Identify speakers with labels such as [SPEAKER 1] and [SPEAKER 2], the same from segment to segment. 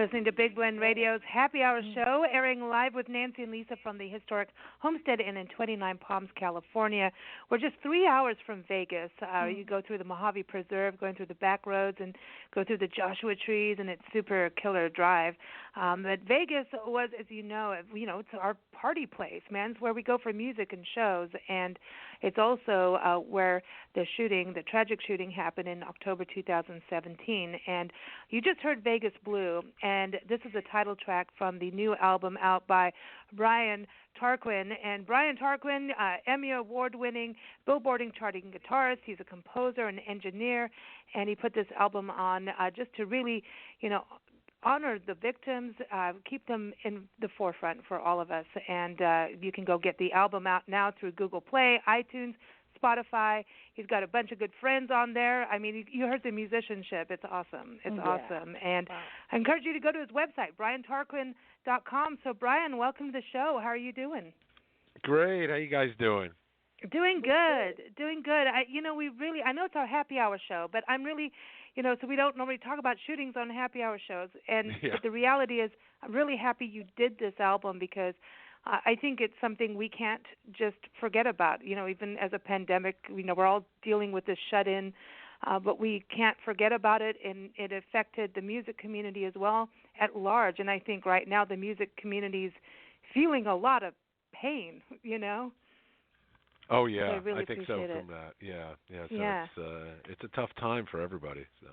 [SPEAKER 1] listening to Big Blend Radio's Happy Hour show, airing live with Nancy and Lisa from the historic Homestead Inn in 29 Palms, California. We're just 3 hours from Vegas. You go through the Mojave Preserve, going through the back roads, and go through the Joshua trees, and it's super killer drive. But Vegas was, as you know, it's our party place, man. It's where we go for music and shows, and it's also where the tragic shooting happened in October 2017. And you just heard Vegas Blue, and this is a title track from the new album out by Brian Tarquin. And Brian Tarquin, Emmy Award-winning, Billboard charting guitarist. He's a composer and engineer, and he put this album on just to really, honor the victims, keep them in the forefront for all of us. And you can go get the album out now through Google Play, iTunes, Spotify. He's got a bunch of good friends on there. I mean, you heard the musicianship. It's awesome. It's awesome. And I encourage you to go to his website, briantarquin.com. So, Brian, welcome to the show. How are you doing?
[SPEAKER 2] Great. How you guys doing?
[SPEAKER 1] Doing good. Doing good. I know it's our happy hour show, but I'm really, so we don't normally talk about shootings on happy hour shows. And but the reality is, I'm really happy you did this album because I think it's something we can't just forget about. Even as a pandemic, we're all dealing with this shut-in, but we can't forget about it, and it affected the music community as well at large. And I think right now the music community is feeling a lot of pain,
[SPEAKER 2] Oh yeah,
[SPEAKER 1] so I really
[SPEAKER 2] think so.
[SPEAKER 1] appreciate
[SPEAKER 2] From that, yeah. So it's a tough time for everybody. So.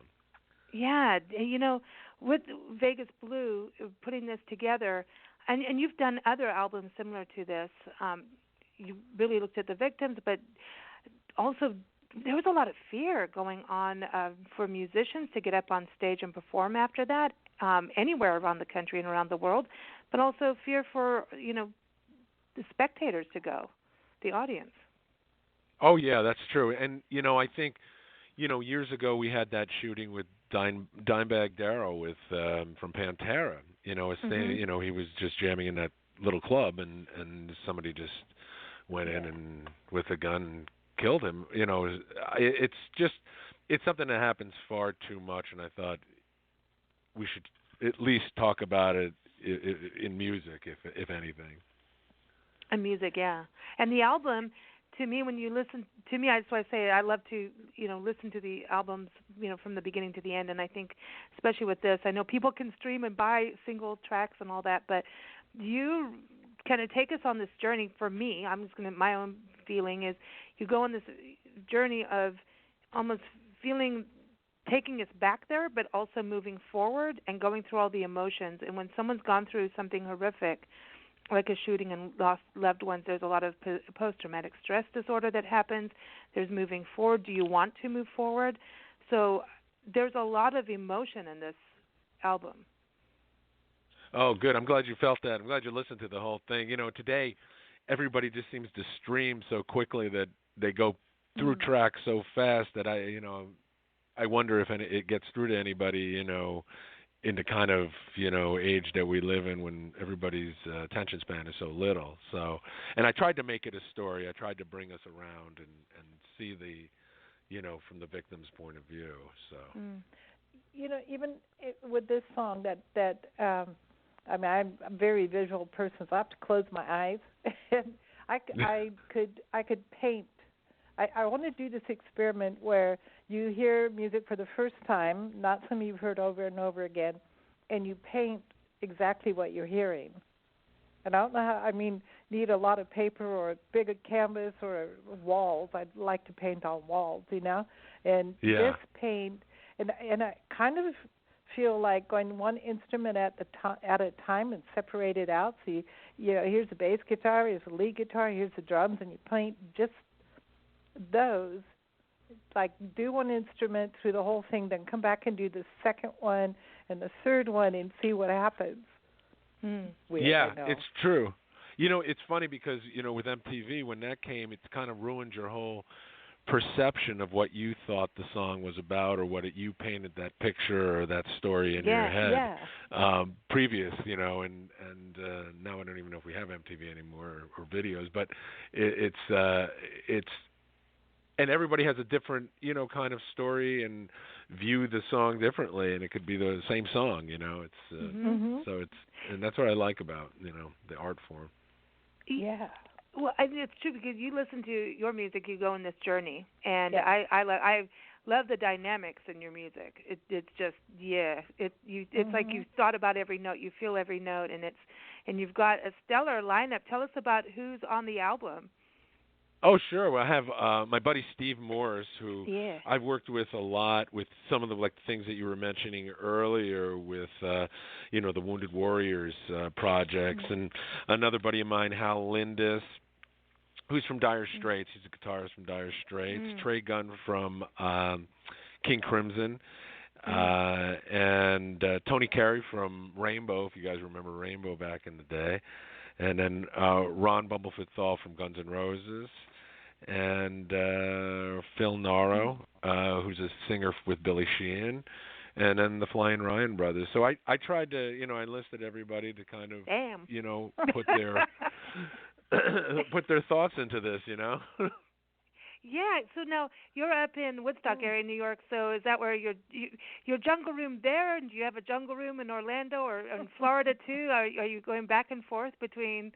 [SPEAKER 1] Yeah, with Vegas Blue putting this together, and you've done other albums similar to this. You really looked at the victims, but also there was a lot of fear going on for musicians to get up on stage and perform after that, anywhere around the country and around the world, but also fear for the spectators to go, the audience.
[SPEAKER 2] Oh yeah, that's true. And I think years ago we had that shooting with Dimebag Darrell with from Pantera. He was just jamming in that little club, and somebody just went in and with a gun and killed him. It's something that happens far too much, and I thought we should at least talk about it in music, if anything.
[SPEAKER 1] In music, yeah. And the album, to me, when you listen to me, that's why I say I love to, listen to the albums, from the beginning to the end. And I think, especially with this, I know people can stream and buy single tracks and all that, but you kind of take us on this journey. For me, my own feeling is you go on this journey of almost taking us back there, but also moving forward and going through all the emotions. And when someone's gone through something horrific, like a shooting and lost loved ones, there's a lot of post-traumatic stress disorder that happens. There's moving forward. Do you want to move forward? So there's a lot of emotion in this album.
[SPEAKER 2] Oh, good. I'm glad you felt that. I'm glad you listened to the whole thing. Today everybody just seems to stream so quickly that they go through tracks so fast that I wonder if it gets through to anybody, in the kind of age that we live in when everybody's attention span is so little. So, and I tried to make it a story. I tried to bring us around and see the from the victim's point of view. So
[SPEAKER 3] even with this song that I'm a very visual person, so I have to close my eyes and I could paint. I want to do this experiment where you hear music for the first time, not something you've heard over and over again, and you paint exactly what you're hearing. And I don't know how, need a lot of paper or a big canvas or walls. I'd like to paint on walls, And this paint, and I kind of feel like going one instrument at a time and separate it out. So here's the bass guitar, here's the lead guitar, here's the drums, and you paint just those, like do one instrument through the whole thing, then come back and do the second one and the third one and see what happens.
[SPEAKER 2] Yeah, it's true. It's funny because, with MTV, when that came, it's kind of ruined your whole perception of what you thought the song was about or what you painted that picture or that story in your head previous, and now I don't even know if we have MTV anymore or videos, but it's and everybody has a different, kind of story and view the song differently, and it could be the same song, It's so and that's what I like about, the art form.
[SPEAKER 3] Yeah.
[SPEAKER 1] Well, it's true because you listen to your music, you go on this journey, and
[SPEAKER 3] Yeah.
[SPEAKER 1] I love the dynamics in your music. It's just it's like you've thought about every note, you feel every note, and you've got a stellar lineup. Tell us about who's on the album.
[SPEAKER 2] Oh, sure. Well, I have my buddy Steve Morris, who I've worked with a lot with some of the things that you were mentioning earlier with the Wounded Warriors projects, and another buddy of mine, Hal Lindis, who's from Dire Straits. He's a guitarist from Dire Straits. Trey Gunn from King Crimson, and Tony Carey from Rainbow, if you guys remember Rainbow back in the day. And then Ron Bumblefoot Thal from Guns N' Roses, and Phil Naro, who's a singer with Billy Sheehan, and then the Flying Ryan Brothers. So I tried to, I enlisted everybody to kind of, put their put their thoughts into this,
[SPEAKER 1] Yeah, so now you're up in Woodstock area, New York. So is that where your jungle room there? And do you have a jungle room in Orlando or in Florida too? Are you going back and forth between?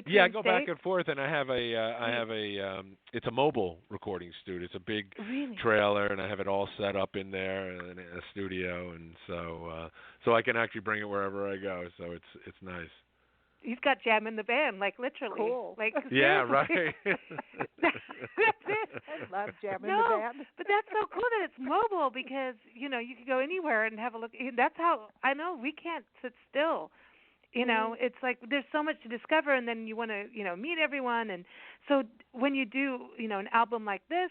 [SPEAKER 2] Yeah, I go back and forth, and I have a it's a mobile recording studio. It's a big trailer, and I have it all set up in there in a studio, and so I can actually bring it wherever I go. So it's nice.
[SPEAKER 1] He's got jam in the van, like literally.
[SPEAKER 3] Cool.
[SPEAKER 1] Like
[SPEAKER 2] yeah, right.
[SPEAKER 1] That's it.
[SPEAKER 3] I love jam in the van.
[SPEAKER 1] But that's so cool that it's mobile because you can go anywhere and have a look. That's how I know we can't sit still. It's like there's so much to discover, and then you want to meet everyone. And so when you do an album like this,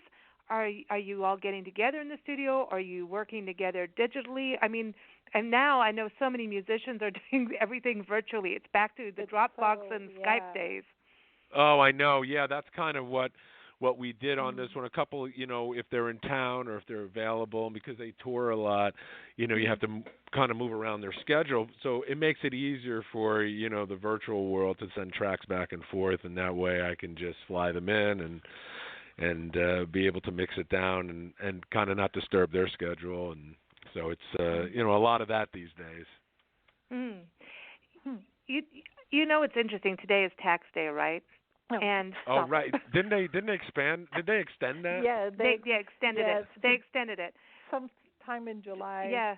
[SPEAKER 1] are you all getting together in the studio? Are you working together digitally? I mean. And now I know so many musicians are doing everything virtually. It's back to the Dropbox and Skype days.
[SPEAKER 2] Oh, I know. Yeah, that's kind of what we did on this one. A couple, if they're in town or if they're available, and because they tour a lot, you have to kind of move around their schedule. So it makes it easier for, the virtual world to send tracks back and forth, and that way I can just fly them in and be able to mix it down and kind of not disturb their schedule. And so it's a lot of that these days.
[SPEAKER 1] It's interesting. Today is tax day, right? And
[SPEAKER 2] right. Didn't they expand? Did they extend that?
[SPEAKER 3] Yeah,
[SPEAKER 1] they extended it. They extended it
[SPEAKER 3] sometime in July.
[SPEAKER 1] Yeah.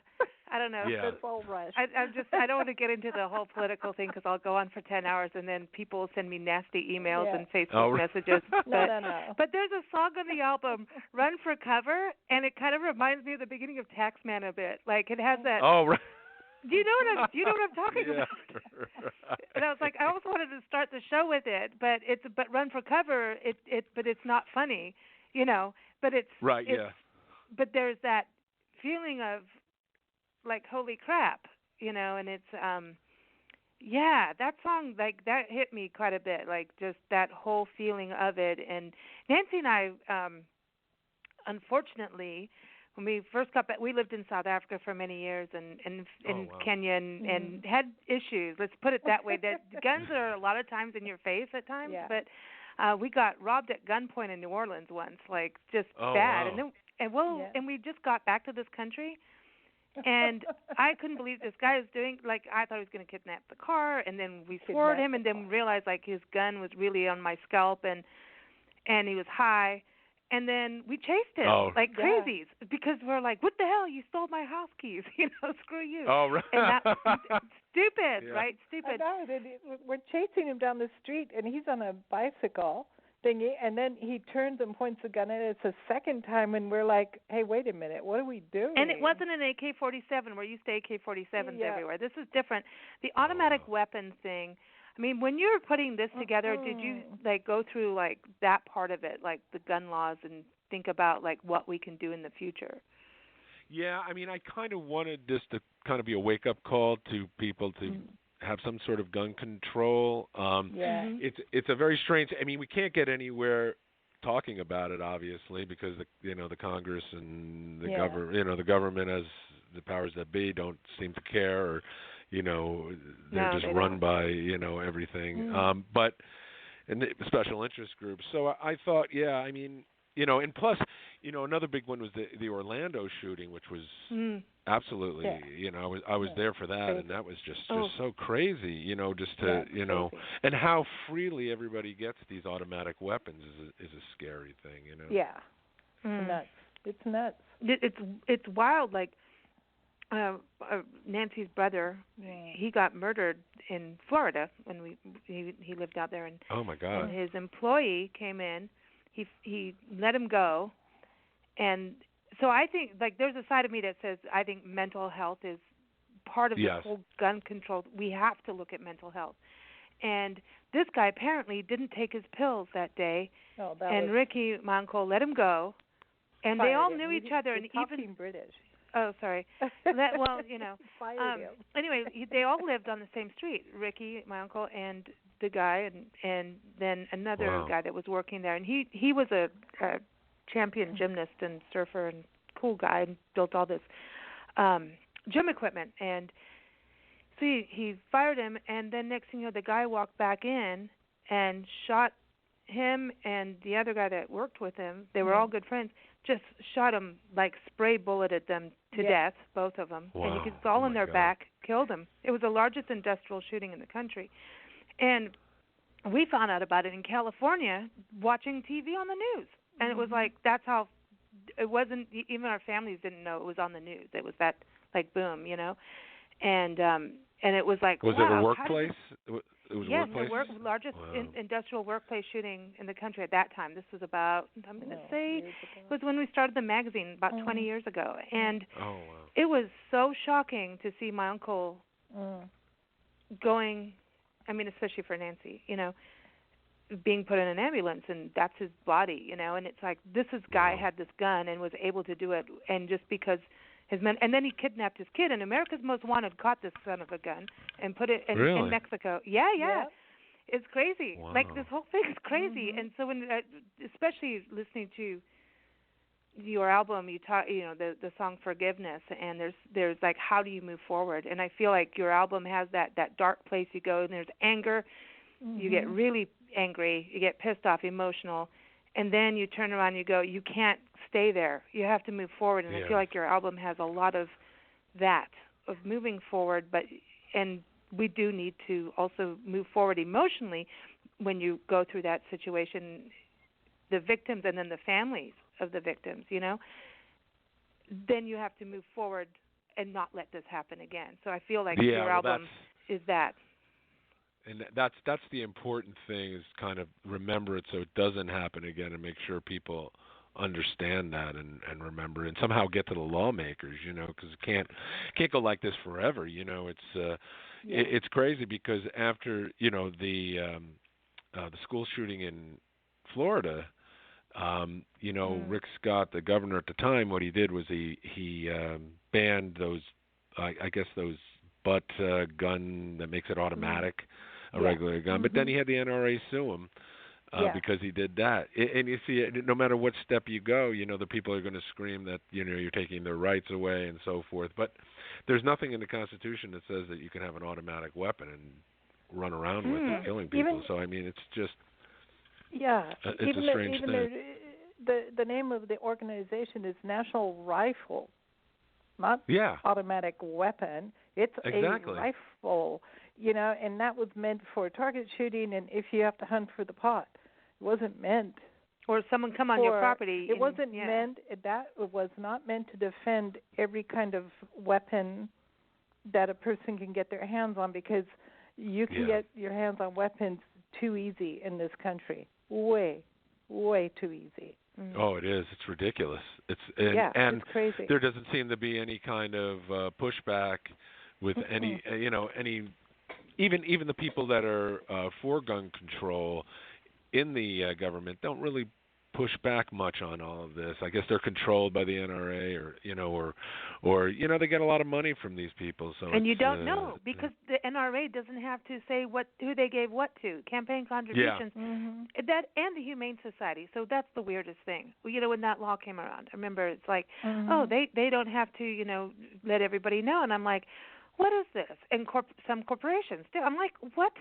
[SPEAKER 1] I don't know.
[SPEAKER 2] Yeah.
[SPEAKER 3] It's all rush.
[SPEAKER 1] I don't want to get into the whole political thing because I'll go on for 10 hours and then people will send me nasty emails and Facebook messages.
[SPEAKER 3] No.
[SPEAKER 1] But there's a song on the album, Run for Cover, and it kind of reminds me of the beginning of Taxman a bit. Like it has that.
[SPEAKER 2] Oh, right.
[SPEAKER 1] Do you know what I'm talking about? And I was like, I almost wanted to start the show with it, but Run for Cover, but it's not funny, But it's
[SPEAKER 2] right.
[SPEAKER 1] But there's that feeling of like holy crap, and it's that song like that hit me quite a bit, like just that whole feeling of it. And Nancy and I, unfortunately, when we first got back, we lived in South Africa for many years and in Kenya and had issues. Let's put it that way. That guns are a lot of times in your face at times, but we got robbed at gunpoint in New Orleans once, like just bad.
[SPEAKER 2] Wow.
[SPEAKER 1] And we just got back to this country. And I couldn't believe this guy was doing, like, I thought he was going to kidnap the car, and then we swore at him, and then realized, like, his gun was really on my scalp, and he was high. And then we chased him like crazies because we're like, what the hell? You stole my house keys. Screw you.
[SPEAKER 2] Oh, right.
[SPEAKER 1] And that, stupid, right? Stupid.
[SPEAKER 3] I know. We're chasing him down the street, and he's on a bicycle thingy, and then he turns and points the gun at us a second time, and we're like, hey, wait a minute, what are we doing?
[SPEAKER 1] And it wasn't an AK-47. We're used to AK-47s everywhere. This is different. The automatic weapon thing, I mean, when you were putting this together, did you, like, go through, like, that part of it, like the gun laws, and think about, like, what we can do in the future?
[SPEAKER 2] Yeah, I mean, I kind of wanted this to kind of be a wake-up call to people to have some sort of gun control. It's a very strange. I mean, we can't get anywhere talking about it, obviously, because the Congress and the the government, as the powers that be, don't seem to care, or they're just run by everything. But and the special interest groups. So I thought, I mean, and plus, another big one was the Orlando shooting, which was absolutely, I was there for that, and that was just so crazy, just to, and how freely everybody gets these automatic weapons is a scary thing,
[SPEAKER 3] Yeah, nuts. It's nuts.
[SPEAKER 1] It's wild. Like Nancy's brother, he got murdered in Florida when he lived out there, and
[SPEAKER 2] oh my God,
[SPEAKER 1] and his employee came in, he let him go, and so I think like there's a side of me that says I think mental health is part of this whole gun control. We have to look at mental health, and this guy apparently didn't take his pills that day, and Ricky, my uncle, let him go, and they all knew each other, and even
[SPEAKER 3] British.
[SPEAKER 1] Oh, sorry. Anyway, they all lived on the same street. Ricky, my uncle, and the guy, and then another guy that was working there, and he was a champion gymnast and surfer and cool guy, and built all this gym equipment. And so he fired him, and then next thing you know, the guy walked back in and shot him and the other guy that worked with him. They were all good friends. Just shot him, like spray bulleted them to death, both of them.
[SPEAKER 2] Wow.
[SPEAKER 1] And it's all in their back, killed them. It was the largest industrial shooting in the country. And we found out about it in California watching TV on the news. And it was like, that's how, it wasn't, even our families didn't know it was on the news. It was that, like, boom, And it was like,
[SPEAKER 2] was it a workplace? It was
[SPEAKER 1] yes,
[SPEAKER 2] workplace?
[SPEAKER 1] the largest industrial workplace shooting in the country at that time. This was about, I'm going to say, it was when we started the magazine about 20 years ago. And it was so shocking to see my uncle going, I mean, especially for Nancy, being put in an ambulance, and that's his body, and it's like, this guy had this gun and was able to do it, and just because his men, and then he kidnapped his kid, and America's Most Wanted caught this son of a gun and put it in Mexico. Yeah. It's crazy.
[SPEAKER 2] Wow.
[SPEAKER 1] Like, this whole thing is crazy. And so when, especially listening to your album, you talk, the song Forgiveness, and there's like, how do you move forward? And I feel like your album has that dark place you go, and there's anger. You get really angry, you get pissed off, emotional, and then you turn around and you go, you can't stay there. You have to move forward. And I feel like your album has a lot of that, of moving forward, and we do need to also move forward emotionally when you go through that situation, the victims and then the families of the victims, then you have to move forward and not let this happen again. So I feel like your album is that.
[SPEAKER 2] And that's the important thing, is kind of remember it so it doesn't happen again, and make sure people understand that and remember, and somehow get to the lawmakers, because it can't go like this forever. It's crazy, because after the school shooting in Florida, Rick Scott, the governor at the time, what he did was he banned those, I guess those butt gun that makes it automatic. A regular gun, but then he had the NRA sue him because he did that. And you see, no matter what step you go, the people are going to scream that you're taking their rights away and so forth. But there's nothing in the Constitution that says that you can have an automatic weapon and run around with it, killing people. So I mean, it's just it's a strange thing.
[SPEAKER 3] The name of the organization is National Rifle, not automatic weapon. It's a rifle. And that was meant for target shooting, and if you have to hunt for the pot. It wasn't meant.
[SPEAKER 1] Or someone come on your property.
[SPEAKER 3] It wasn't meant, that was not meant to defend every kind of weapon that a person can get their hands on, because you can get your hands on weapons too easy in this country. Way, way too easy.
[SPEAKER 2] Oh, it is. It's ridiculous. And
[SPEAKER 3] it's crazy.
[SPEAKER 2] There doesn't seem to be any kind of pushback with any, even the people that are for gun control in the government don't really push back much on all of this. I guess they're controlled by the NRA, or they get a lot of money from these people. So
[SPEAKER 1] and you don't know, because the NRA doesn't have to say who they gave what to, campaign contributions, that and the Humane Society. So that's the weirdest thing. When that law came around, I remember it's like, they don't have to let everybody know, and I'm like, what is this? And some corporations do. I'm like, what?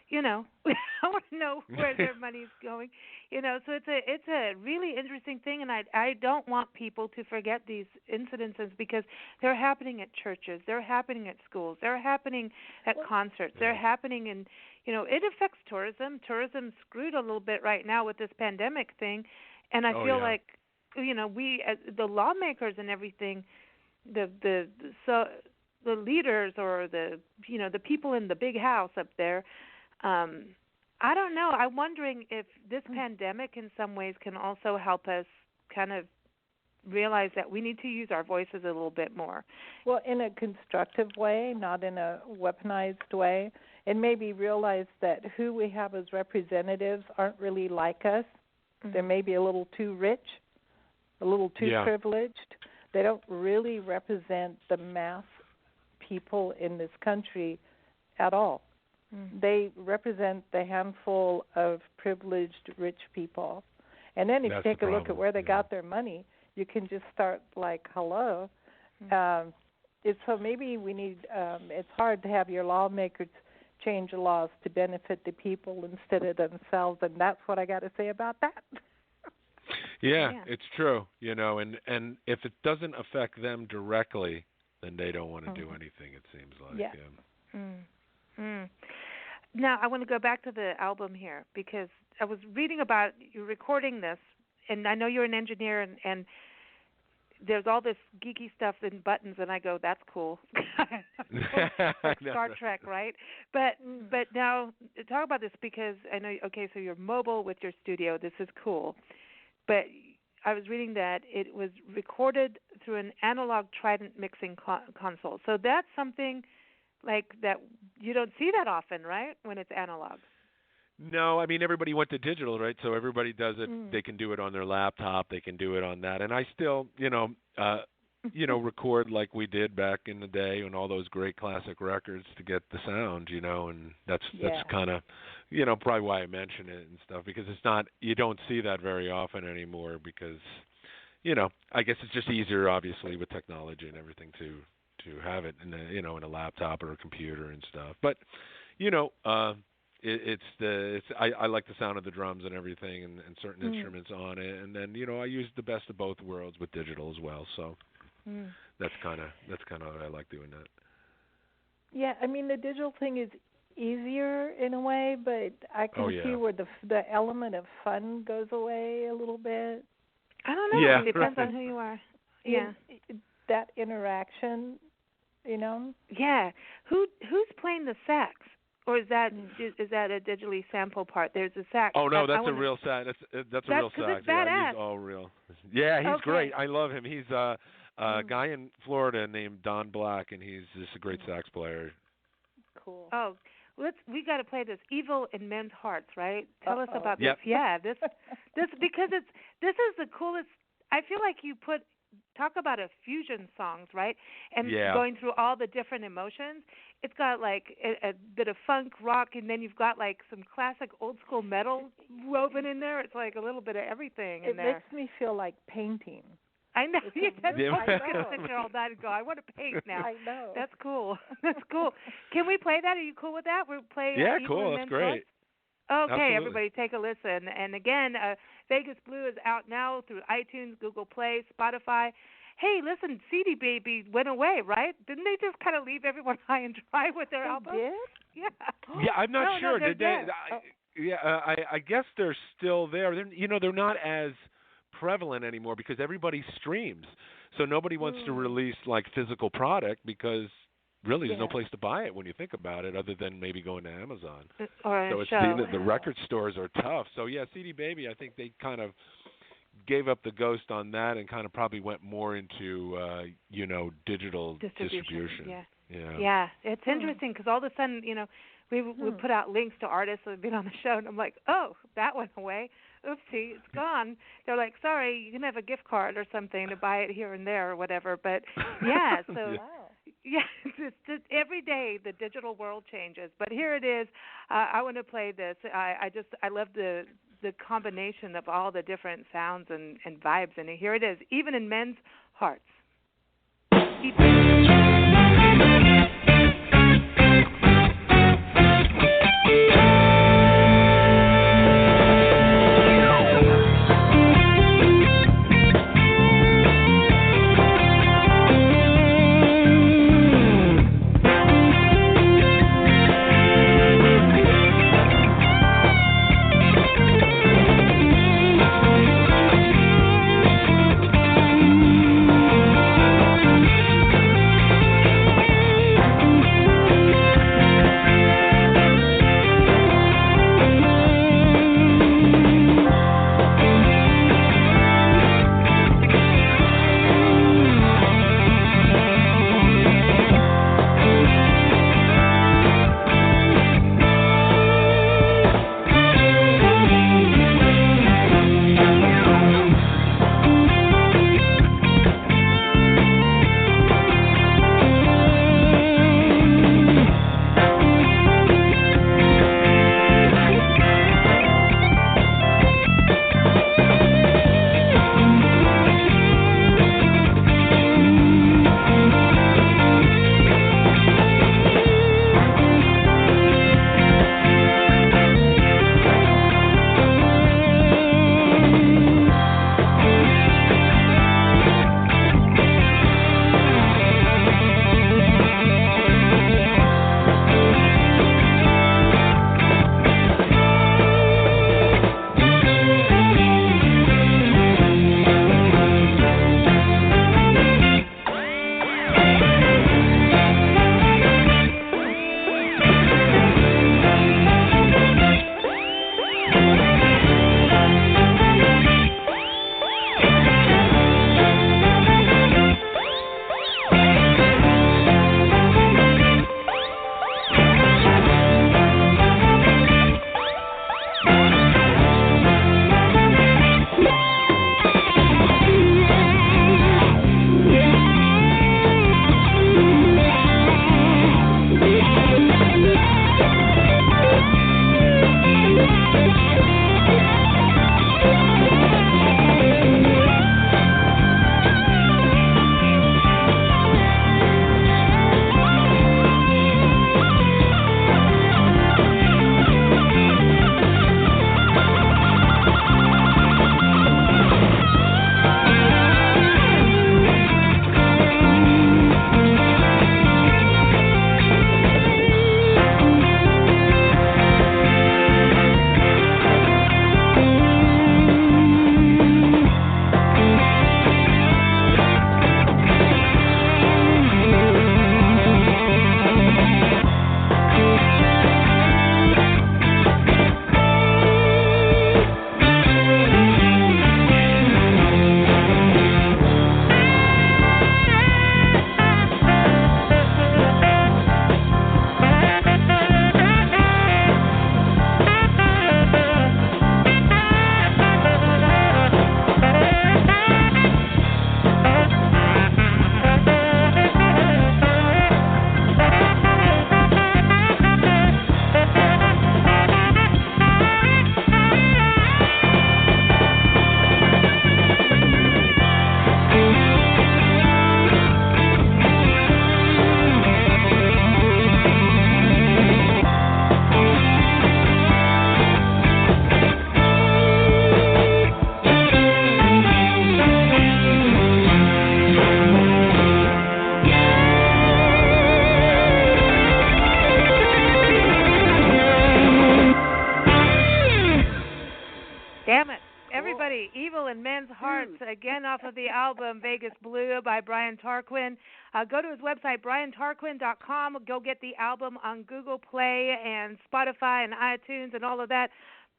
[SPEAKER 1] You know, I want to know where their money's going. You know, so it's a really interesting thing, and I don't want people to forget these incidences because they're happening at churches, they're happening at schools, they're happening at concerts, they're happening in, you know, it affects tourism. Tourism's screwed a little bit right now with this pandemic thing, and I feel like, you know, we as the lawmakers and everything, the leaders or the people in the big house up there, I don't know. I'm wondering if this pandemic in some ways can also help us kind of realize that we need to use our voices a little bit more.
[SPEAKER 3] Well, in a constructive way, not in a weaponized way, and maybe realize that who we have as representatives aren't really like us. Mm-hmm. They're maybe a little too rich, a little too privileged. They don't really represent the mass people in this country at all. Mm-hmm. They represent the handful of privileged rich people. And then if you take a look at where they got their money, you can just start like, hello. Mm-hmm. So maybe we need, it's hard to have your lawmakers change the laws to benefit the people instead of themselves, and that's what I got to say about that.
[SPEAKER 2] Yeah, it's true, you know, and if it doesn't affect them directly, then they don't want to do anything, it seems like. Yeah.
[SPEAKER 1] Now, I want to go back to the album here because I was reading about you recording this, and I know you're an engineer, and there's all this geeky stuff and buttons, and I go, that's cool. Like Star Trek, right? But now, talk about this because I know, okay, so you're mobile with your studio. This is cool. But I was reading that it was recorded through an analog Trident mixing console. So that's something like that you don't see that often, right, when it's analog?
[SPEAKER 2] No, I mean, everybody went to digital, right? So everybody does it. They can do it on their laptop. They can do it on that. And I still, record like we did back in the day on all those great classic records to get the sound, and that's kind of, probably why I mention it and stuff, because it's not, you don't see that very often anymore because, I guess it's just easier, obviously, with technology and everything to have it in a, in a laptop or a computer and stuff. But, I like the sound of the drums and everything and certain instruments on it, and then I use the best of both worlds with digital as well. So that's kind of what I like doing that.
[SPEAKER 3] Yeah, I mean the digital thing is easier in a way, but I can see where the element of fun goes away a little bit.
[SPEAKER 1] I don't know. It depends on who you are. Yeah,
[SPEAKER 3] that interaction,
[SPEAKER 1] Yeah, who's playing the sax? Or is that a digitally sampled part? There's a sax.
[SPEAKER 2] Oh no, that's a real sax. That's a real sax.
[SPEAKER 1] It's badass.
[SPEAKER 2] Yeah, he's all real. Yeah, he's great. I love him. He's a guy in Florida named Don Black, and he's just a great sax player.
[SPEAKER 3] Cool.
[SPEAKER 1] Oh, we got to play this. Evil in Men's Hearts, right? Tell us about this. Yeah, this because this is the coolest. I feel like you talk about a fusion songs, right? And going through all the different emotions. It's got like a bit of funk, rock, and then you've got like some classic old school metal woven in there. It's like a little bit of everything in there.
[SPEAKER 3] It makes me feel like painting.
[SPEAKER 1] I know. You're going to sit here all night and go, I want to paint now.
[SPEAKER 3] I know.
[SPEAKER 1] That's cool. That's cool. Can we play that? Are you cool with that? We'll play
[SPEAKER 2] cool. That's great.
[SPEAKER 1] Okay,
[SPEAKER 2] Absolutely.
[SPEAKER 1] Everybody take a listen. And again, Vegas Blue is out now through iTunes, Google Play, Spotify. Hey, listen, CD Baby went away, right? Didn't they just kind of leave everyone high and dry with their album?
[SPEAKER 3] Did?
[SPEAKER 1] Yeah.
[SPEAKER 2] Yeah, I'm not sure.
[SPEAKER 1] No,
[SPEAKER 2] did they? I guess they're still there. They're not as prevalent anymore because everybody streams. So nobody wants to release like physical product because really there's no place to buy it when you think about it other than maybe going to Amazon.
[SPEAKER 1] Or
[SPEAKER 2] the record stores are tough. So yeah, CD Baby, I think they kind of gave up the ghost on that and kind of probably went more into digital distribution.
[SPEAKER 1] Yeah, it's interesting because all of a sudden we put out links to artists that have been on the show, and I'm like, oh, that went away. Oopsie, it's gone. They're like, sorry, you can have a gift card or something to buy it here and there or whatever. But yeah, so it's just every day the digital world changes. But here it is. I want to play this. I love the combination of all the different sounds and vibes, and here it is, Even in Men's Hearts. Hearts, again off of the album Vegas Blue by Brian Tarquin. Go to his website, briantarquin.com. Go get the album on Google Play and Spotify and iTunes and all of that.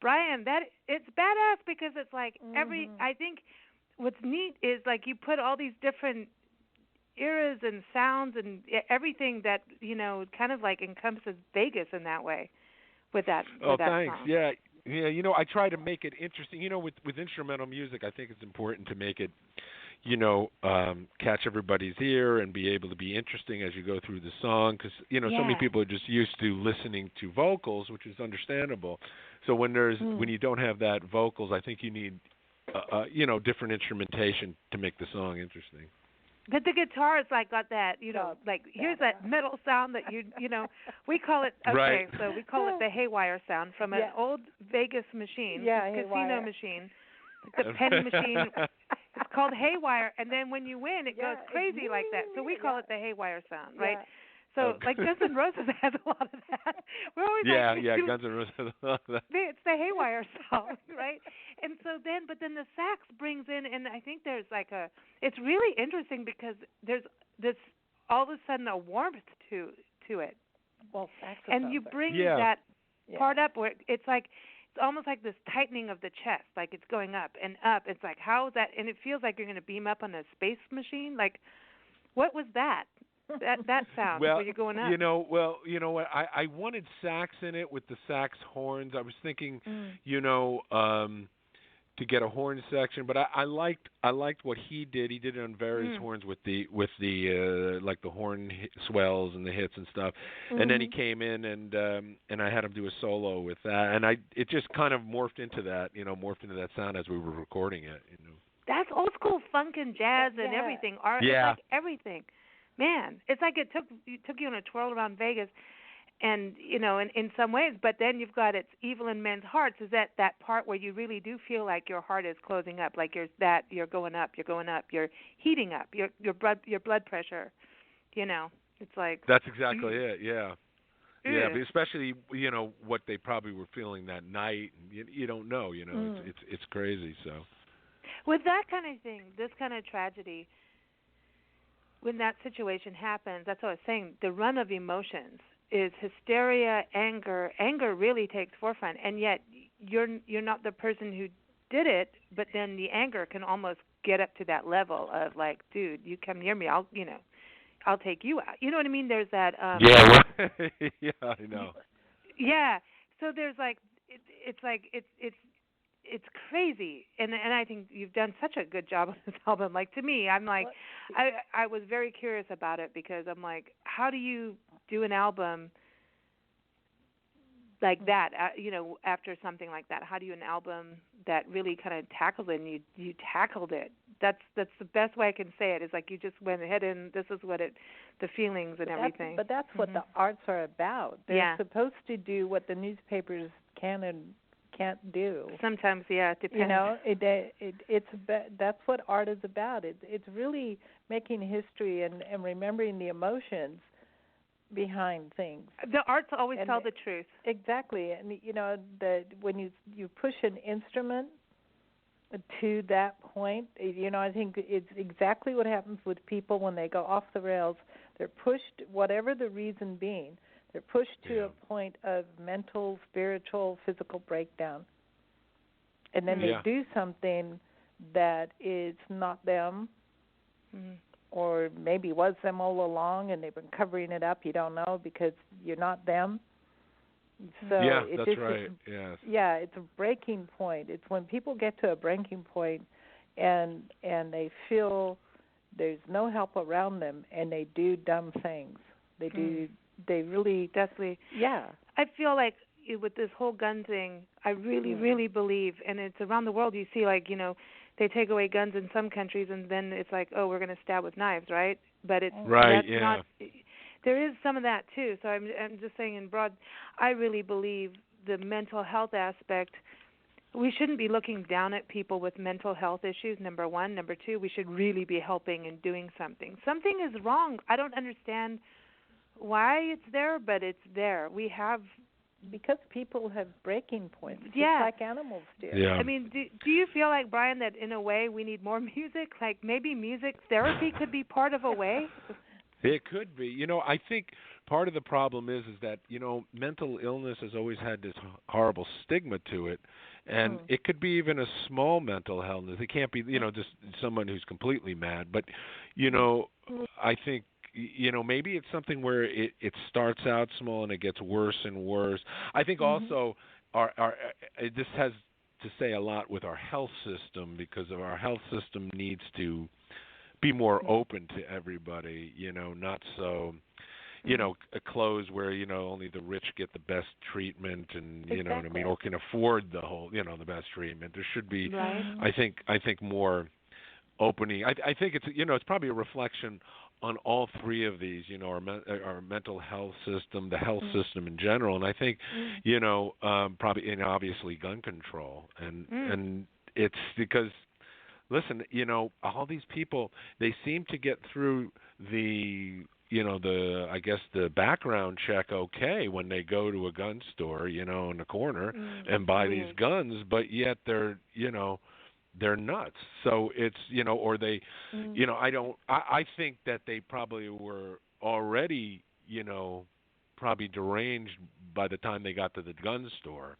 [SPEAKER 1] Brian, it's badass because it's like I think what's neat is like you put all these different eras and sounds and everything that, kind of like encompasses Vegas in that way with that
[SPEAKER 2] thanks.
[SPEAKER 1] song.
[SPEAKER 2] Yeah, I try to make it interesting. With instrumental music, I think it's important to make it, catch everybody's ear and be able to be interesting as you go through the song because, so many people are just used to listening to vocals, which is understandable. So when you don't have that vocals, I think you need, different instrumentation to make the song interesting.
[SPEAKER 1] But the guitar is like got that, here's that metal sound that we call it,
[SPEAKER 2] right.
[SPEAKER 1] So we call it the haywire sound from an old Vegas machine, casino machine, the penny machine. It's called haywire, and then when you win, it goes crazy like that. So we call it the haywire sound, right? Yeah. So, like Guns N' Roses has a lot of that. We're always
[SPEAKER 2] Guns N' Roses has a lot of that.
[SPEAKER 1] It's the haywire song, right? And so but then the sax brings in, and I think there's it's really interesting because there's this all of a sudden a warmth to it.
[SPEAKER 3] Well, saxophone.
[SPEAKER 1] And you bring that part up where it's almost like this tightening of the chest, like it's going up and up. It's like, how is that? And it feels like you're going to beam up on a space machine. Like, what was that? That sound where you're going up.
[SPEAKER 2] You know what? I wanted sax in it with the sax horns. I was thinking, to get a horn section, but I liked what he did. He did it on various horns with the like the horn swells and the hits and stuff. And then he came in and I had him do a solo with that, and it just kind of morphed into that sound as we were recording it.
[SPEAKER 1] That's old school funk and jazz and everything. Art, it's like everything. Man, it's like it took you on a twirl around Vegas, and in some ways. But then you've got It's Evil in Men's Hearts. Is that part where you really do feel like your heart is closing up, like you're going up, you're heating up, your blood pressure. It's like
[SPEAKER 2] that's exactly it. Yeah. Yeah, but especially what they probably were feeling that night. You don't know. It's crazy. So
[SPEAKER 1] with that kind of thing, this kind of tragedy. When that situation happens, that's what I was saying, the run of emotions is hysteria, anger. Anger really takes forefront, and yet you're not the person who did it, but then the anger can almost get up to that level of like, dude, you come near me, I'll take you out. You know what I mean? There's that
[SPEAKER 2] yeah, I know.
[SPEAKER 1] Yeah. So there's it's crazy, and I think you've done such a good job on this album. Like, to me, I'm like, I was very curious about it because I'm like, how do you do an album like that? After something like that, how do you do an album that really kind of tackles it? And you tackled it. That's the best way I can say it. Is like you just went ahead and this is what the feelings and everything.
[SPEAKER 3] But that's what the arts are about. They're supposed to do what the newspapers can and can't do.
[SPEAKER 1] Sometimes, it depends.
[SPEAKER 3] That's what art is about. It's really making history and remembering the emotions behind things.
[SPEAKER 1] The arts always tell the truth.
[SPEAKER 3] Exactly, and when you push an instrument to that point, I think it's exactly what happens with people when they go off the rails. They're pushed, whatever the reason being. They're pushed to a point of mental, spiritual, physical breakdown. And then they do something that is not them, or maybe was them all along and they've been covering it up. You don't know because you're not them. So
[SPEAKER 2] that's right. Yes.
[SPEAKER 3] Yeah, it's a breaking point. It's when people get to a breaking point and they feel there's no help around them and they do dumb things. They do. They really,
[SPEAKER 1] definitely.
[SPEAKER 3] Yeah.
[SPEAKER 1] I feel like with this whole gun thing, I really, really believe, and it's around the world. You see, they take away guns in some countries, and then it's like, oh, we're going to stab with knives, right? But it's not. There is some of that too. So I'm just saying, in broad, I really believe the mental health aspect. We shouldn't be looking down at people with mental health issues, number one. Number two, we should really be helping and doing something. Something is wrong. I don't understand why it's there, but it's there. We have
[SPEAKER 3] because people have breaking points, just
[SPEAKER 1] Yeah.
[SPEAKER 3] like animals do.
[SPEAKER 2] Yeah.
[SPEAKER 1] I mean, do you feel like, Brian, that in a way we need more music? Like maybe music therapy could be part of a way?
[SPEAKER 2] It could be. I think part of the problem is that, mental illness has always had this horrible stigma to it. And it could be even a small mental illness. It can't be, just someone who's completely mad. But, I think, maybe it's something where it starts out small and it gets worse and worse. I think also this has to say a lot with our health system, because of our health system needs to be more open to everybody, not so, closed where, only the rich get the best treatment and, you know what I mean, or can afford the whole, the best treatment. There should be, I think more opening. I think it's, it's probably a reflection on all three of these, our mental health system, the health system in general, and I think, probably, and obviously gun control, and it's because, listen, all these people, they seem to get through I guess the background check okay when they go to a gun store, in the corner and buy these guns, but yet they're nuts. So it's, or they, I think that they probably were already, probably deranged by the time they got to the gun store.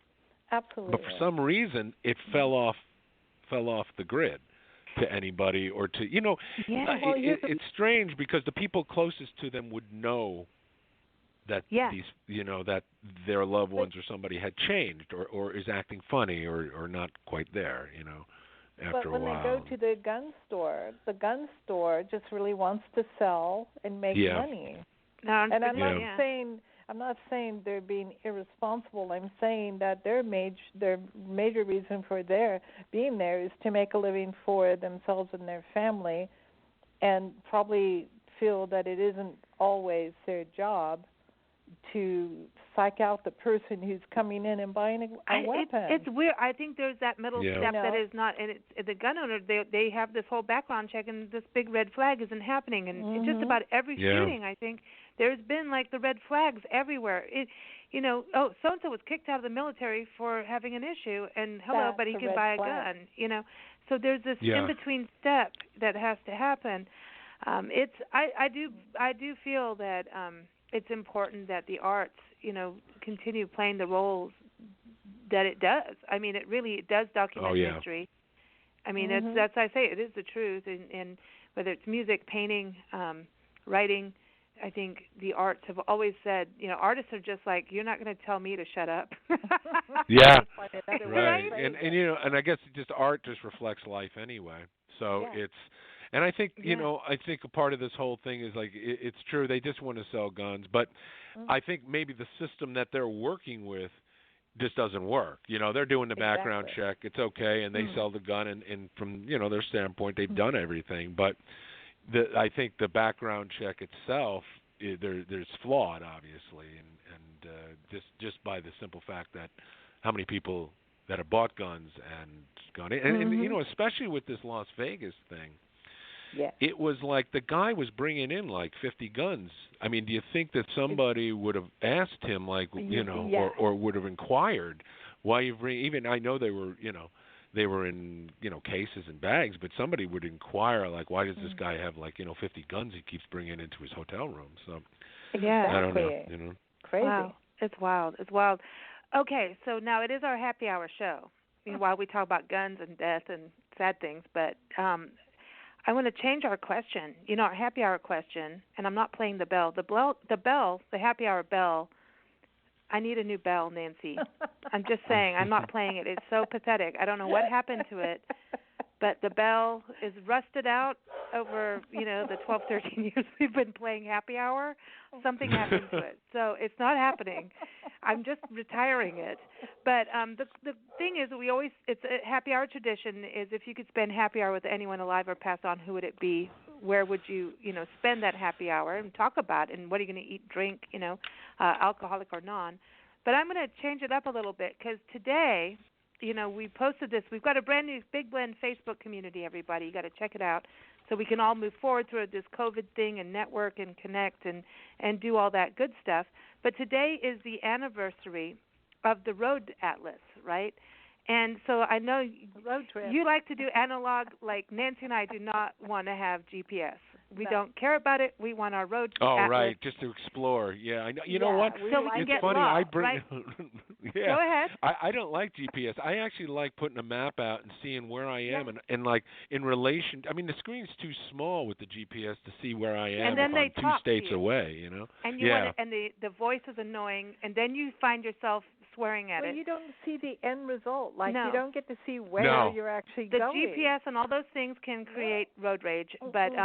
[SPEAKER 3] Absolutely.
[SPEAKER 2] But for some reason, it fell off the grid to anybody, or to, it's strange because the people closest to them would know that these, that their loved ones or somebody had changed or is acting funny or not quite there, after a while.
[SPEAKER 3] But when they go to the gun store just really wants to sell and make money.
[SPEAKER 1] No,
[SPEAKER 3] and I'm not saying they're being irresponsible. I'm saying that their major reason for their being there is to make a living for themselves and their family, and probably feel that it isn't always their job to psych out the person who's coming in and buying a weapon.
[SPEAKER 1] It's weird. I think there's that middle step that is not, and it's the gun owner. They have this whole background check, and this big red flag isn't happening. And just about every shooting, I think there's been like the red flags everywhere. So and so was kicked out of the military for having an issue, and but he can buy a gun. So there's this in between step that has to happen. I do feel that it's important that the arts, continue playing the roles that it does. I mean, it does document history. I mean, that's I say it is the truth, and whether it's music, painting, writing, I think the arts have always said, artists are just like, you're not going to tell me to shut up.
[SPEAKER 2] Right. And I guess just art just reflects life anyway. So it's. And I think, I think a part of this whole thing is like, it's true, they just want to sell guns, but I think maybe the system that they're working with just doesn't work. They're doing the background check, it's okay, and they sell the gun, and from, their standpoint, they've done everything. But I think the background check itself, there's flawed, obviously, and just by the simple fact that how many people that have bought guns and gone in, and especially with this Las Vegas thing, it was like the guy was bringing in like 50 guns. I mean, do you think that somebody would have asked him, like, or would have inquired why you bring? Even I know they were in cases and bags, but somebody would inquire, like, why does this guy have 50 guns he keeps bringing into his hotel room? So I don't know.
[SPEAKER 3] Crazy.
[SPEAKER 1] Wow. It's wild. It's wild. Okay, so now it is our happy hour show. While we talk about guns and death and sad things, but I want to change our question. Our happy hour question, and I'm not playing the bell. The happy hour bell, I need a new bell, Nancy. I'm just saying, I'm not playing it. It's so pathetic. I don't know what happened to it, but the bell is rusted out over, the 12, 13 years we've been playing happy hour. Something happened to it. So it's not happening. I'm just retiring it. But the thing is, it's a happy hour tradition is if you could spend happy hour with anyone alive or passed on, who would it be? Where would you, spend that happy hour and talk about it, and what are you going to eat, drink, alcoholic or non? But I'm going to change it up a little bit because today, we posted this. We've got a brand new Big Blend Facebook community, everybody. You got to check it out so we can all move forward through this COVID thing and network and connect and do all that good stuff. But today is the anniversary of the road atlas, right? And so I know
[SPEAKER 3] road trip.
[SPEAKER 1] you like to do analog. Like Nancy and I do not want to have GPS. We don't care about it. We want our road atlas.
[SPEAKER 2] Right, just to explore. Yeah, I know. You know what?
[SPEAKER 1] So we can
[SPEAKER 2] It's
[SPEAKER 1] get
[SPEAKER 2] funny.
[SPEAKER 1] lost,
[SPEAKER 2] I bring.
[SPEAKER 1] right?
[SPEAKER 2] Yeah.
[SPEAKER 1] Go ahead.
[SPEAKER 2] I don't like GPS. I actually like putting a map out and seeing where I am, and like in relation. I mean, the screen's too small with the GPS to see where I am
[SPEAKER 1] And then
[SPEAKER 2] if
[SPEAKER 1] they
[SPEAKER 2] I'm 2
[SPEAKER 1] talk
[SPEAKER 2] states
[SPEAKER 1] to you.
[SPEAKER 2] away. You know.
[SPEAKER 1] And you want it, and the voice is annoying, and then you find yourself swearing at it.
[SPEAKER 3] You don't see the end result. Like
[SPEAKER 1] No.
[SPEAKER 3] you don't get to see where you're actually going.
[SPEAKER 1] The GPS and all those things can create road rage. But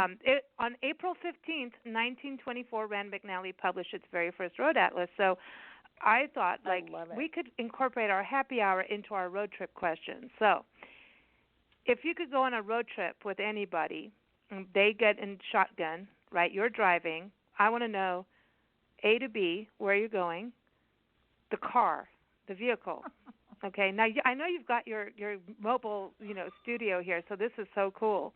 [SPEAKER 1] on April 15th, 1924, Rand McNally published its very first road atlas. So I thought, like, we could incorporate our happy hour into our road trip questions. So if you could go on a road trip with anybody, they get in shotgun, right? You're driving. I want to know A to B, where you're going, the car, the vehicle. Okay, now I know you've got your mobile, studio here, so this is so cool.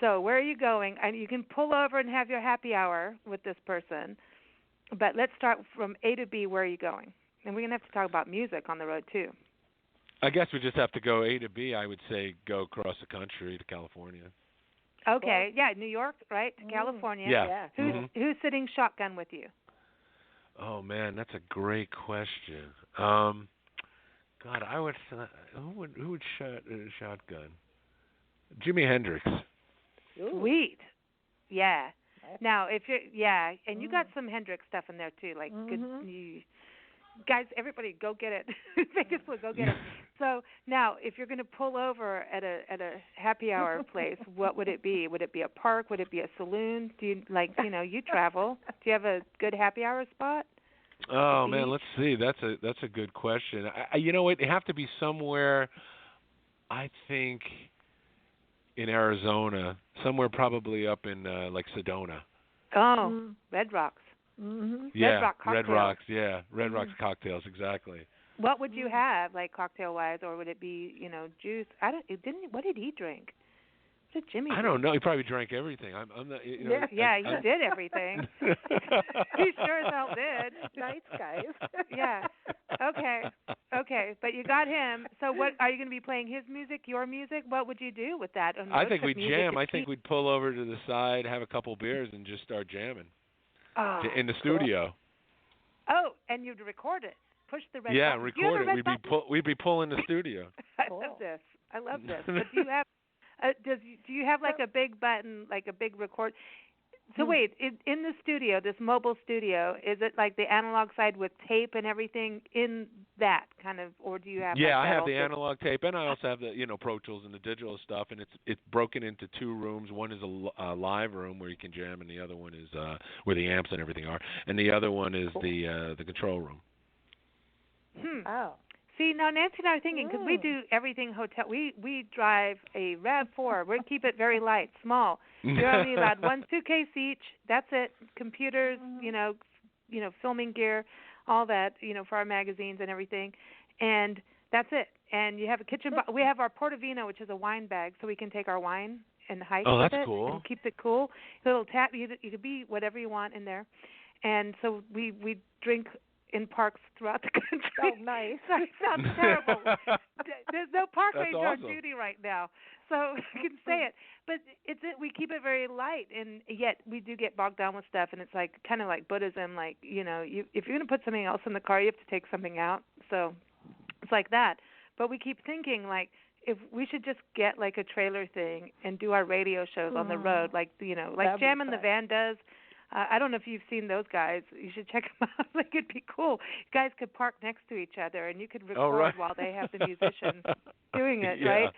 [SPEAKER 1] So where are you going? And you can pull over and have your happy hour with this person. But let's start from A to B. Where are you going? And we're gonna have to talk about music on the road too.
[SPEAKER 2] I guess we just have to go A to B. I would say go across the country to California.
[SPEAKER 1] Okay, yeah, New York, right? To California.
[SPEAKER 2] Yeah.
[SPEAKER 1] Who's sitting shotgun with you?
[SPEAKER 2] Oh man, that's a great question. God, I would. Who would shotgun? Jimi Hendrix.
[SPEAKER 1] Sweet. Yeah. Now, if you're and you got some Hendrix stuff in there too, like good. Guys, everybody, go get it. Vegas, go get it. So now, if you're going to pull over at a happy hour place, what would it be? Would it be a park? Would it be a saloon? Do you you travel? Do you have a good happy hour spot?
[SPEAKER 2] Oh man, let's see. That's a good question. It'd have to be somewhere. I think in Arizona, somewhere probably up in like Sedona.
[SPEAKER 1] Oh, Red Rocks.
[SPEAKER 3] Mm-hmm.
[SPEAKER 2] Yeah,
[SPEAKER 1] Red Rocks.
[SPEAKER 2] Red Rocks cocktails, exactly.
[SPEAKER 1] What would you have, like cocktail wise, or would it be, juice? What did he drink? What did Jimmy drink?
[SPEAKER 2] I don't know. He probably drank everything. I'm not.
[SPEAKER 1] He did everything. He sure as hell did.
[SPEAKER 3] Nice guys.
[SPEAKER 1] Yeah. Okay. But you got him. So what are you going to be playing? His music, your music? What would you do with that?
[SPEAKER 2] I think we'd jam. I think we'd pull over to the side, have a couple beers, and just start jamming in the studio.
[SPEAKER 1] Oh, and you'd record it. Push the red button.
[SPEAKER 2] Yeah, record it. We'd be pulling the studio.
[SPEAKER 1] I love this. But do you have? Do you have like a big button, like a big record? So wait, in the studio, this mobile studio, is it like the analog side with tape and everything in that kind of, or do you have?
[SPEAKER 2] Yeah, I have the analog tape, and I also have the Pro Tools and the digital stuff, and it's broken into 2 rooms. One is a live room where you can jam, and the other one is where the amps and everything are, and the other one is the control room.
[SPEAKER 3] Oh.
[SPEAKER 1] See, now Nancy and I are thinking, because we do everything hotel. We drive a RAV4. We keep it very light, small. You're only allowed 1 suitcase each. That's it. Computers, filming gear, all that, for our magazines and everything, and that's it. And you have a kitchen. We have our Portofino, which is a wine bag, so we can take our wine and hike with it. Oh, that's cool. And keeps it cool. Little tap. You could be whatever you want in there, and so we drink in parks throughout the country.
[SPEAKER 3] Oh, nice.
[SPEAKER 1] That sounds terrible. There's no park ranger on
[SPEAKER 2] awesome.
[SPEAKER 1] duty right now, so I can say it. But we keep it very light, and yet we do get bogged down with stuff. And it's like kind of like Buddhism. Like if you're going to put something else in the car, you have to take something out. So it's like that. But we keep thinking like if we should just get like a trailer thing and do our radio shows on the road, like like Jam in the Van does. I don't know if you've seen those guys. You should check them out. Like it'd be cool. You guys could park next to each other, and you could record while they have the musicians doing it, right?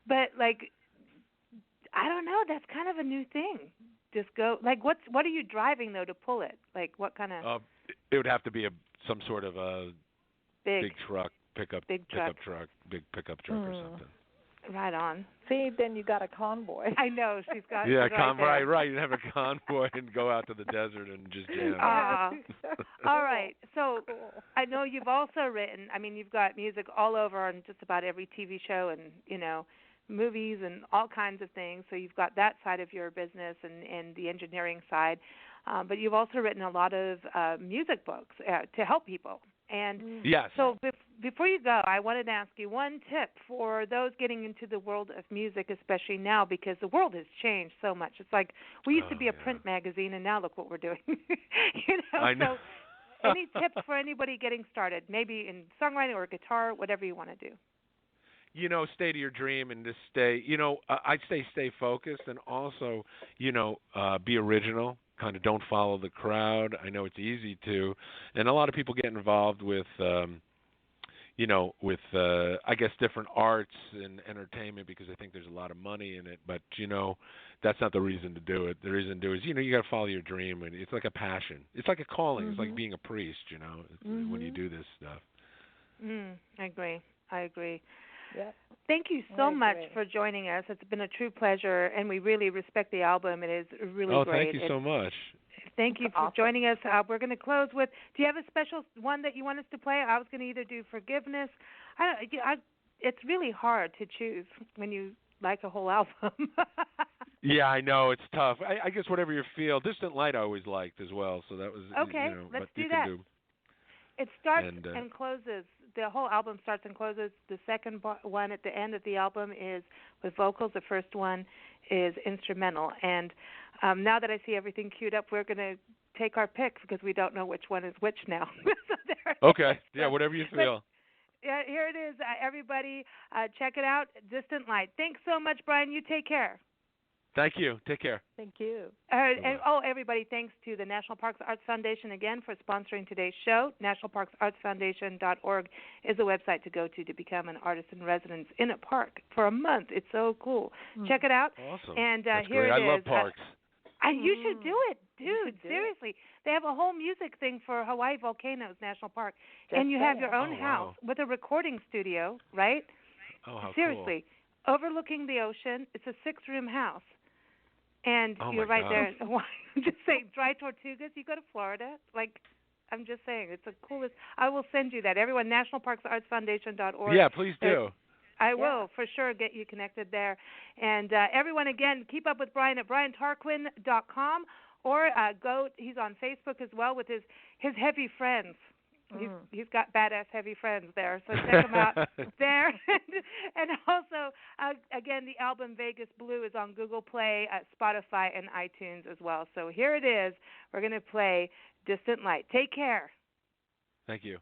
[SPEAKER 1] But like, I don't know. That's kind of a new thing. Just go. Like, what are you driving though to pull it? Like, what kind of?
[SPEAKER 2] It would have to be some sort of a big truck, pickup truck or something.
[SPEAKER 1] Right on.
[SPEAKER 3] See, then you got a convoy.
[SPEAKER 1] I know she's got.
[SPEAKER 2] Right. You have a convoy and go out to the desert and just jam.
[SPEAKER 1] All right. So I know you've also written. I mean, you've got music all over on just about every TV show and movies and all kinds of things. So you've got that side of your business and the engineering side, but you've also written a lot of music books to help people. And
[SPEAKER 2] Yes.
[SPEAKER 1] so before you go, I wanted to ask you one tip for those getting into the world of music, especially now, because the world has changed so much. It's like we used to be a print magazine, and now look what we're doing.
[SPEAKER 2] I know.
[SPEAKER 1] So any tips for anybody getting started, maybe in songwriting or guitar, whatever you want to do?
[SPEAKER 2] Stay to your dream and just stay, I'd say stay focused and also, be original. Kind of don't follow the crowd. I know it's easy to, and a lot of people get involved with, I guess different arts and entertainment because I think there's a lot of money in it. But that's not the reason to do it. The reason to do it is you got to follow your dream, and it's like a passion. It's like a calling. It's like being a priest. When you do this stuff.
[SPEAKER 1] I agree.
[SPEAKER 3] Yep.
[SPEAKER 1] Thank you so much for joining us. It's been a true pleasure, and we really respect the album. It is really great.
[SPEAKER 2] Thank you so much.
[SPEAKER 1] Thank you for joining us. We're going to close with, do you have a special one that you want us to play? I was going to either do Forgiveness. It's really hard to choose when you like a whole album.
[SPEAKER 2] Yeah, I know. It's tough. I guess whatever you feel. Distant Light I always liked as well, so that was,
[SPEAKER 1] okay, let's do
[SPEAKER 2] that.
[SPEAKER 1] It starts and closes. The whole album starts and closes. The second one at the end of the album is with vocals. The first one is instrumental. And now that I see everything queued up, we're going to take our pick because we don't know which one is which now.
[SPEAKER 2] Okay. Yeah, whatever you feel.
[SPEAKER 1] Yeah, here it is. Everybody, check it out. Distant Light. Thanks so much, Brian. You take care.
[SPEAKER 2] Thank you. Take care.
[SPEAKER 3] Thank you.
[SPEAKER 1] Everybody, thanks to the National Parks Arts Foundation again for sponsoring today's show. NationalParksArtsFoundation.org is a website to go to become an artist in residence in a park for a month. It's so cool. Check it out.
[SPEAKER 2] Awesome.
[SPEAKER 1] And
[SPEAKER 2] That's
[SPEAKER 1] here
[SPEAKER 2] great.
[SPEAKER 1] it is.
[SPEAKER 2] I love parks.
[SPEAKER 1] You should do it, dude. Seriously. They have a whole music thing for Hawaii Volcanoes National Park. And you have your own house with a recording studio, right?
[SPEAKER 2] Oh, how
[SPEAKER 1] seriously.
[SPEAKER 2] Cool.
[SPEAKER 1] Overlooking the ocean. It's a 6-room house. And you're right there. I'm just saying, dry tortugas. You go to Florida. I'm just saying, it's the coolest. I will send you that. Everyone, NationalParksArtsFoundation.org.
[SPEAKER 2] Yeah, please do.
[SPEAKER 1] I will, for sure, get you connected there. And everyone, again, keep up with Brian at BrianTarquin.com or he's on Facebook as well with his heavy friends. He's got badass heavy friends there, so check him out there. And also, again, the album Vegas Blue is on Google Play, Spotify, and iTunes as well. So here it is. We're going to play Distant Light. Take care.
[SPEAKER 2] Thank you.